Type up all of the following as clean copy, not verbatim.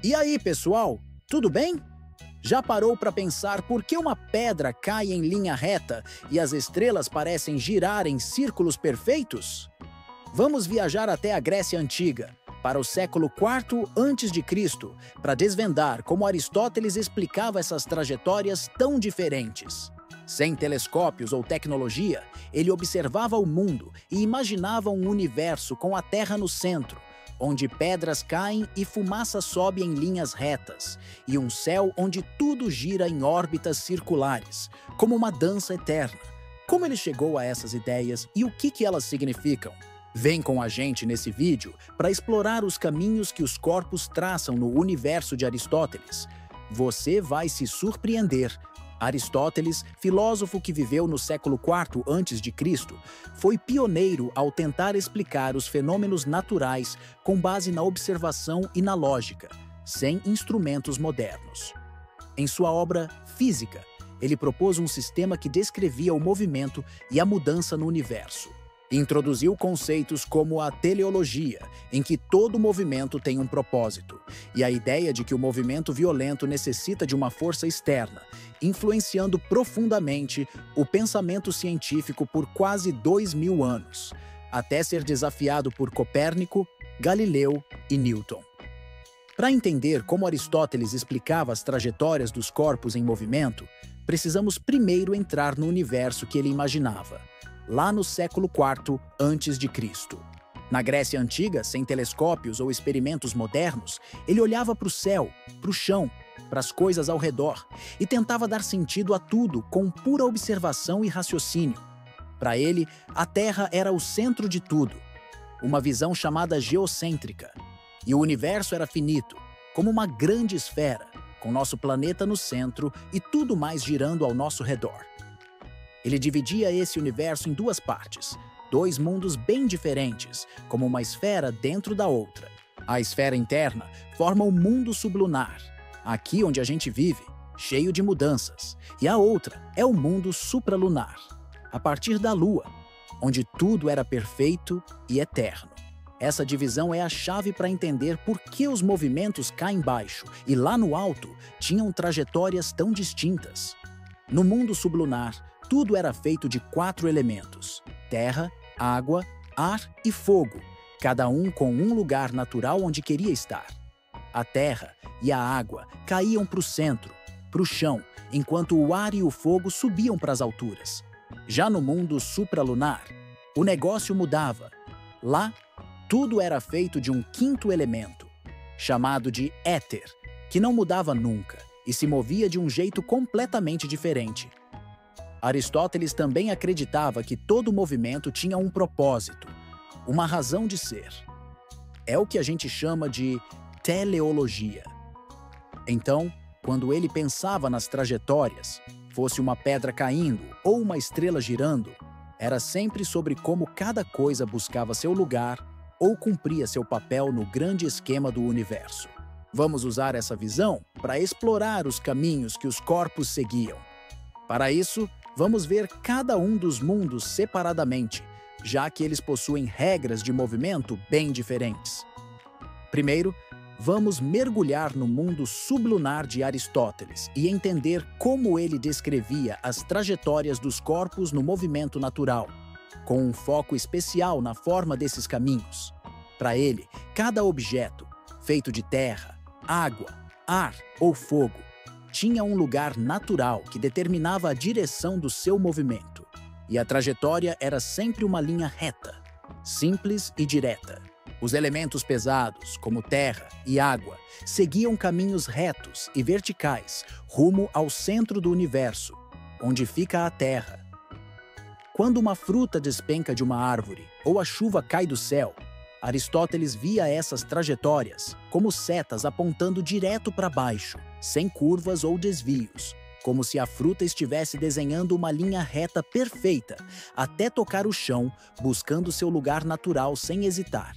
E aí, pessoal? Tudo bem? Já parou para pensar por que uma pedra cai em linha reta e as estrelas parecem girar em círculos perfeitos? Vamos viajar até a Grécia Antiga, para o século IV a.C., para desvendar como Aristóteles explicava essas trajetórias tão diferentes. Sem telescópios ou tecnologia, ele observava o mundo e imaginava um universo com a Terra no centro, onde pedras caem e fumaça sobe em linhas retas, e um céu onde tudo gira em órbitas circulares, como uma dança eterna. Como ele chegou a essas ideias e o que elas significam? Vem com a gente nesse vídeo para explorar os caminhos que os corpos traçam no universo de Aristóteles. Você vai se surpreender. Aristóteles, filósofo que viveu no século IV a.C., foi pioneiro ao tentar explicar os fenômenos naturais com base na observação e na lógica, sem instrumentos modernos. Em sua obra Física, ele propôs um sistema que descrevia o movimento e a mudança no universo. Introduziu conceitos como a teleologia, em que todo movimento tem um propósito, e a ideia de que o movimento violento necessita de uma força externa, influenciando profundamente o pensamento científico por quase 2000 anos, até ser desafiado por Copérnico, Galileu e Newton. Para entender como Aristóteles explicava as trajetórias dos corpos em movimento, precisamos primeiro entrar no universo que ele imaginava, lá no século IV a.C. Na Grécia Antiga, sem telescópios ou experimentos modernos, ele olhava para o céu, para o chão, para as coisas ao redor e tentava dar sentido a tudo com pura observação e raciocínio. Para ele, a Terra era o centro de tudo, uma visão chamada geocêntrica, e o universo era finito, como uma grande esfera, com nosso planeta no centro e tudo mais girando ao nosso redor. Ele dividia esse universo em duas partes, dois mundos bem diferentes, como uma esfera dentro da outra. A esfera interna forma o mundo sublunar, aqui onde a gente vive, cheio de mudanças, e a outra é o mundo supralunar, a partir da Lua, onde tudo era perfeito e eterno. Essa divisão é a chave para entender por que os movimentos cá embaixo e lá no alto tinham trajetórias tão distintas. No mundo sublunar, tudo era feito de 4 elementos: terra, água, ar e fogo, cada um com um lugar natural onde queria estar. A terra e a água caíam para o centro, para o chão, enquanto o ar e o fogo subiam para as alturas. Já no mundo supralunar, o negócio mudava. Lá, tudo era feito de um 5º elemento, chamado de éter, que não mudava nunca e se movia de um jeito completamente diferente. Aristóteles também acreditava que todo movimento tinha um propósito, uma razão de ser. É o que a gente chama de teleologia. Então, quando ele pensava nas trajetórias, fosse uma pedra caindo ou uma estrela girando, era sempre sobre como cada coisa buscava seu lugar ou cumpria seu papel no grande esquema do universo. Vamos usar essa visão para explorar os caminhos que os corpos seguiam. Para isso, vamos ver cada um dos mundos separadamente, já que eles possuem regras de movimento bem diferentes. Primeiro, vamos mergulhar no mundo sublunar de Aristóteles e entender como ele descrevia as trajetórias dos corpos no movimento natural, com um foco especial na forma desses caminhos. Para ele, cada objeto, feito de terra, água, ar ou fogo, tinha um lugar natural que determinava a direção do seu movimento, e a trajetória era sempre uma linha reta, simples e direta. Os elementos pesados, como terra e água, seguiam caminhos retos e verticais rumo ao centro do universo, onde fica a Terra. Quando uma fruta despenca de uma árvore ou a chuva cai do céu, Aristóteles via essas trajetórias como setas apontando direto para baixo, sem curvas ou desvios, como se a fruta estivesse desenhando uma linha reta perfeita, até tocar o chão, buscando seu lugar natural sem hesitar.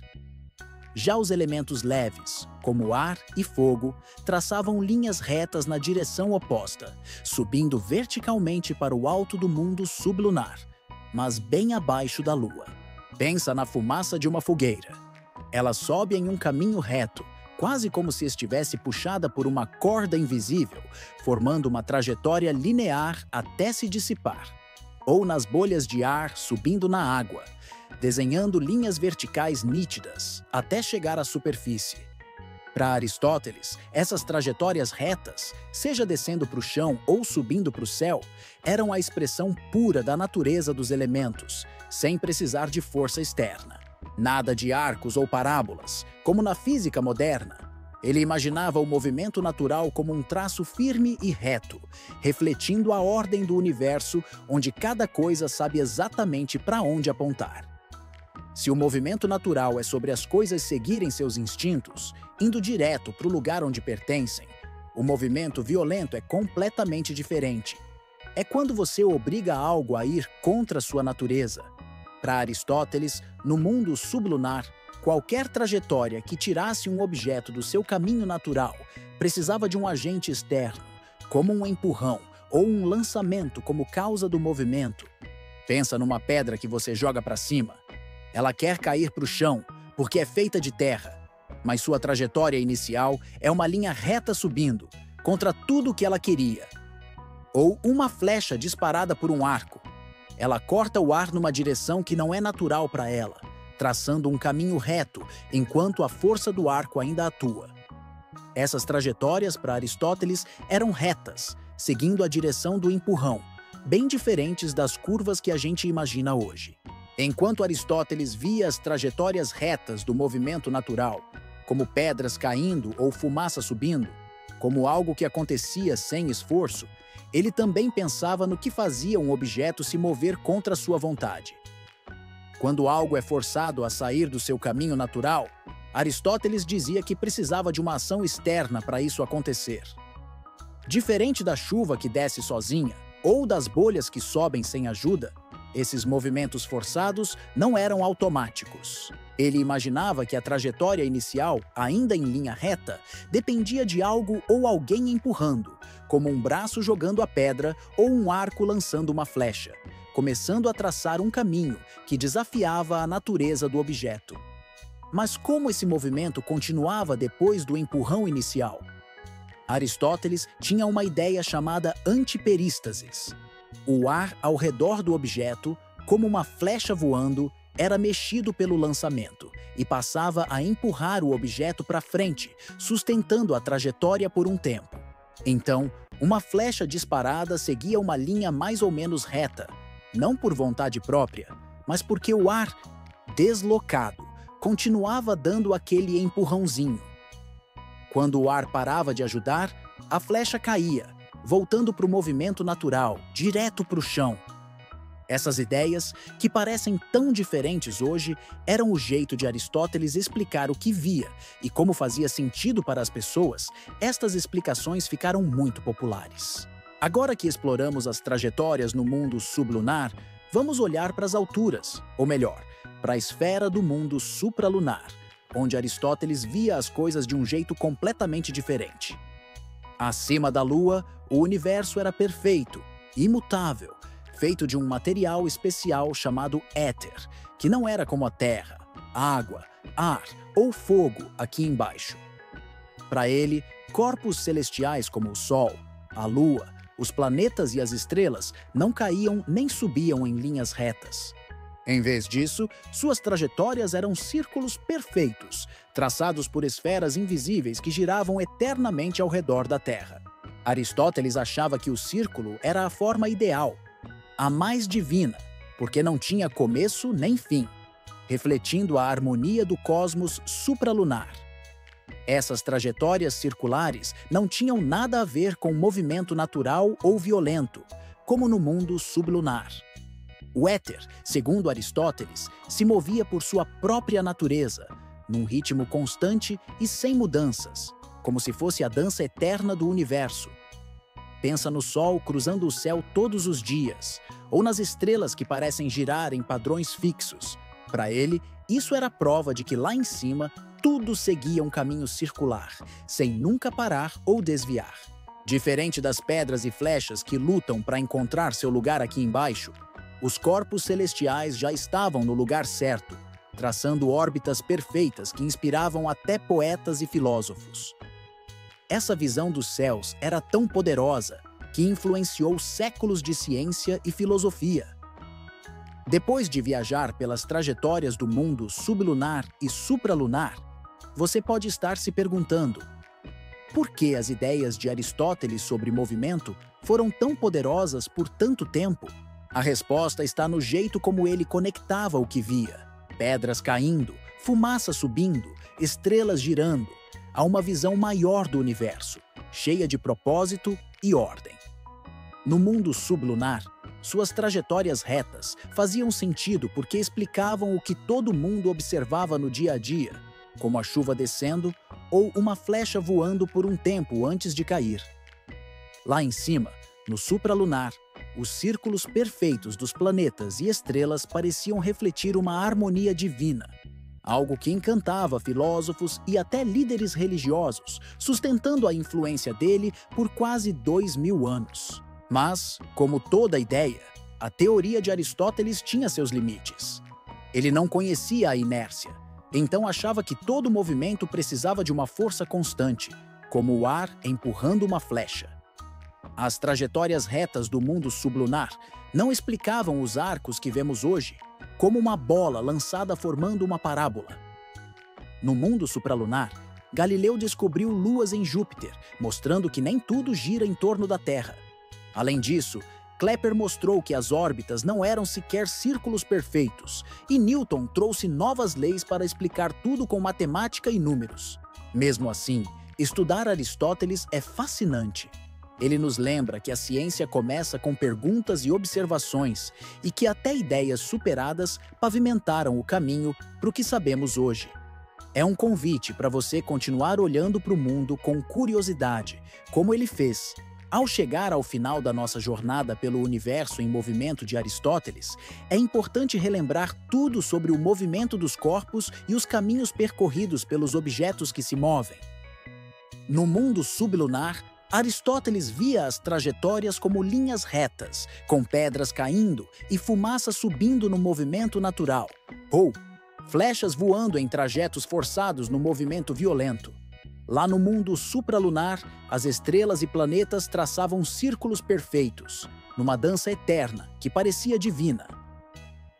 Já os elementos leves, como ar e fogo, traçavam linhas retas na direção oposta, subindo verticalmente para o alto do mundo sublunar, mas bem abaixo da Lua. Pensa na fumaça de uma fogueira. Ela sobe em um caminho reto, quase como se estivesse puxada por uma corda invisível, formando uma trajetória linear até se dissipar, ou nas bolhas de ar subindo na água, desenhando linhas verticais nítidas até chegar à superfície. Para Aristóteles, essas trajetórias retas, seja descendo para o chão ou subindo para o céu, eram a expressão pura da natureza dos elementos, sem precisar de força externa. Nada de arcos ou parábolas, como na física moderna. Ele imaginava o movimento natural como um traço firme e reto, refletindo a ordem do universo, onde cada coisa sabe exatamente para onde apontar. Se o movimento natural é sobre as coisas seguirem seus instintos, indo direto para o lugar onde pertencem, o movimento violento é completamente diferente. É quando você obriga algo a ir contra sua natureza. Para Aristóteles, no mundo sublunar, qualquer trajetória que tirasse um objeto do seu caminho natural precisava de um agente externo, como um empurrão ou um lançamento como causa do movimento. Pensa numa pedra que você joga para cima. Ela quer cair para o chão, porque é feita de terra, mas sua trajetória inicial é uma linha reta subindo, contra tudo o que ela queria. Ou uma flecha disparada por um arco. Ela corta o ar numa direção que não é natural para ela, traçando um caminho reto, enquanto a força do arco ainda atua. Essas trajetórias, para Aristóteles, eram retas, seguindo a direção do empurrão, bem diferentes das curvas que a gente imagina hoje. Enquanto Aristóteles via as trajetórias retas do movimento natural, como pedras caindo ou fumaça subindo, como algo que acontecia sem esforço, ele também pensava no que fazia um objeto se mover contra sua vontade. Quando algo é forçado a sair do seu caminho natural, Aristóteles dizia que precisava de uma ação externa para isso acontecer. Diferente da chuva que desce sozinha, ou das bolhas que sobem sem ajuda, esses movimentos forçados não eram automáticos. Ele imaginava que a trajetória inicial, ainda em linha reta, dependia de algo ou alguém empurrando, como um braço jogando a pedra ou um arco lançando uma flecha, começando a traçar um caminho que desafiava a natureza do objeto. Mas como esse movimento continuava depois do empurrão inicial? Aristóteles tinha uma ideia chamada antiperístasis. O ar ao redor do objeto, como uma flecha voando, era mexido pelo lançamento e passava a empurrar o objeto para frente, sustentando a trajetória por um tempo. Então, uma flecha disparada seguia uma linha mais ou menos reta, não por vontade própria, mas porque o ar, deslocado, continuava dando aquele empurrãozinho. Quando o ar parava de ajudar, a flecha caía, voltando para o movimento natural, direto para o chão. Essas ideias, que parecem tão diferentes hoje, eram o jeito de Aristóteles explicar o que via e como fazia sentido para as pessoas. Estas explicações ficaram muito populares. Agora que exploramos as trajetórias no mundo sublunar, vamos olhar para as alturas, ou melhor, para a esfera do mundo supralunar, onde Aristóteles via as coisas de um jeito completamente diferente. Acima da Lua, o universo era perfeito, imutável, feito de um material especial chamado éter, que não era como a terra, água, ar ou fogo aqui embaixo. Para ele, corpos celestiais como o Sol, a Lua, os planetas e as estrelas não caíam nem subiam em linhas retas. Em vez disso, suas trajetórias eram círculos perfeitos, traçados por esferas invisíveis que giravam eternamente ao redor da Terra. Aristóteles achava que o círculo era a forma ideal, a mais divina, porque não tinha começo nem fim, refletindo a harmonia do cosmos supralunar. Essas trajetórias circulares não tinham nada a ver com movimento natural ou violento, como no mundo sublunar. O éter, segundo Aristóteles, se movia por sua própria natureza, num ritmo constante e sem mudanças, como se fosse a dança eterna do universo. Pensa no Sol cruzando o céu todos os dias, ou nas estrelas que parecem girar em padrões fixos. Para ele, isso era prova de que lá em cima, tudo seguia um caminho circular, sem nunca parar ou desviar. Diferente das pedras e flechas que lutam para encontrar seu lugar aqui embaixo, os corpos celestiais já estavam no lugar certo, traçando órbitas perfeitas que inspiravam até poetas e filósofos. Essa visão dos céus era tão poderosa que influenciou séculos de ciência e filosofia. Depois de viajar pelas trajetórias do mundo sublunar e supralunar, você pode estar se perguntando: por que as ideias de Aristóteles sobre movimento foram tão poderosas por tanto tempo? A resposta está no jeito como ele conectava o que via: pedras caindo, fumaça subindo, estrelas girando, a uma visão maior do universo, cheia de propósito e ordem. No mundo sublunar, suas trajetórias retas faziam sentido porque explicavam o que todo mundo observava no dia a dia, como a chuva descendo ou uma flecha voando por um tempo antes de cair. Lá em cima, no supralunar, os círculos perfeitos dos planetas e estrelas pareciam refletir uma harmonia divina, algo que encantava filósofos e até líderes religiosos, sustentando a influência dele por quase 2000 anos. Mas, como toda ideia, a teoria de Aristóteles tinha seus limites. Ele não conhecia a inércia, então achava que todo movimento precisava de uma força constante, como o ar empurrando uma flecha. As trajetórias retas do mundo sublunar não explicavam os arcos que vemos hoje, como uma bola lançada formando uma parábola. No mundo supralunar, Galileu descobriu luas em Júpiter, mostrando que nem tudo gira em torno da Terra. Além disso, Kepler mostrou que as órbitas não eram sequer círculos perfeitos, e Newton trouxe novas leis para explicar tudo com matemática e números. Mesmo assim, estudar Aristóteles é fascinante. Ele nos lembra que a ciência começa com perguntas e observações, e que até ideias superadas pavimentaram o caminho para o que sabemos hoje. É um convite para você continuar olhando para o mundo com curiosidade, como ele fez. Ao chegar ao final da nossa jornada pelo universo em movimento de Aristóteles, é importante relembrar tudo sobre o movimento dos corpos e os caminhos percorridos pelos objetos que se movem. No mundo sublunar, Aristóteles via as trajetórias como linhas retas, com pedras caindo e fumaça subindo no movimento natural, ou flechas voando em trajetos forçados no movimento violento. Lá no mundo supralunar, as estrelas e planetas traçavam círculos perfeitos, numa dança eterna que parecia divina.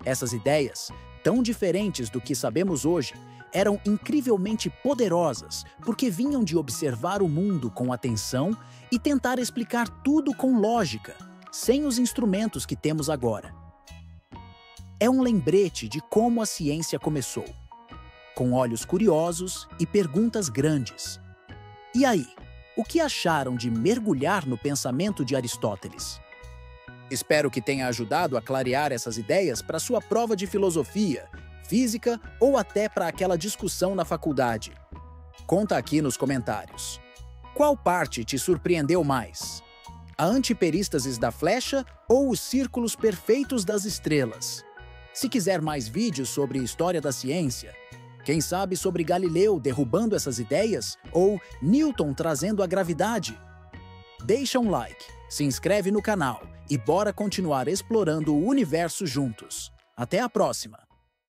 Essas ideias, tão diferentes do que sabemos hoje, eram incrivelmente poderosas porque vinham de observar o mundo com atenção e tentar explicar tudo com lógica, sem os instrumentos que temos agora. É um lembrete de como a ciência começou, com olhos curiosos e perguntas grandes. E aí, o que acharam de mergulhar no pensamento de Aristóteles? Espero que tenha ajudado a clarear essas ideias para sua prova de filosofia, física ou até para aquela discussão na faculdade. Conta aqui nos comentários. Qual parte te surpreendeu mais? A antiperístasis da flecha ou os círculos perfeitos das estrelas? Se quiser mais vídeos sobre história da ciência, quem sabe sobre Galileu derrubando essas ideias ou Newton trazendo a gravidade? Deixa um like, se inscreve no canal e bora continuar explorando o universo juntos. Até a próxima!